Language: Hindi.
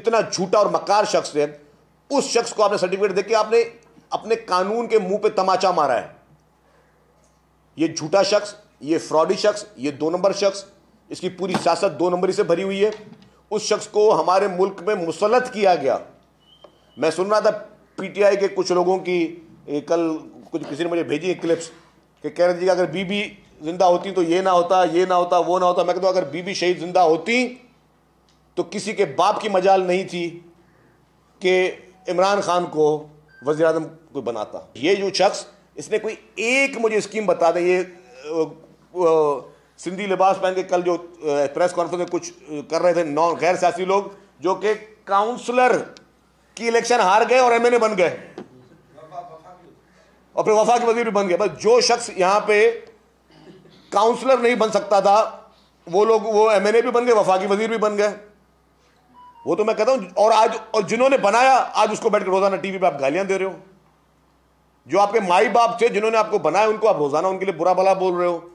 इतना झूठा और मक्कार शख्स है, उस शख्स को आपने सर्टिफिकेट देके आपने अपने कानून के मुंह पे तमाचा मारा है। ये झूठा शख्स, ये फ्रॉडी शख्स, ये 2 नंबर शख्स, इसकी पूरी सियासत 2 नंबरी से भरी हुई है। उस शख्स को हमारे मुल्क में मुसल्लत किया गया। मैं सुन रहा था पीटीआई के कुछ लोगों की, कल कुछ किसी ने मुझे भेजी क्लिप्स कि कह रहे थे कि अगर बीबी जिंदा होती तो ये ना होता, ये ना होता, वो ना होता। मैं कहता हूं अगर बीबी शहीद जिंदा होती तो किसी के बाप की मजाल नहीं थी कि इमरान खान को वज़ीर आज़म कोई बनाता। ये जो शख्स, इसने कोई एक मुझे स्कीम बता दे। ये सिंधी लिबास पहन के कल जो प्रेस कॉन्फ्रेंस में कुछ कर रहे थे नॉन गैर सियासी लोग, जो कि काउंसलर की इलेक्शन हार गए और एमएनए बन गए और फिर वफा के वजीर भी बन गए। बस जो शख्स यहां पे काउंसलर नहीं बन सकता था, वो लोग वो एमएनए भी बन गए, वफा के वजीर भी बन गए। वो तो मैं कहता हूं, और आज और जिन्होंने बनाया, आज उसको बैठ के रोजाना टीवी पे आप गालियां दे रहे हो। जो आपके माई बाप थे जिन्होंने आपको बनाया, उनको आप रोजाना उनके लिए बुरा भला बोल रहे हो।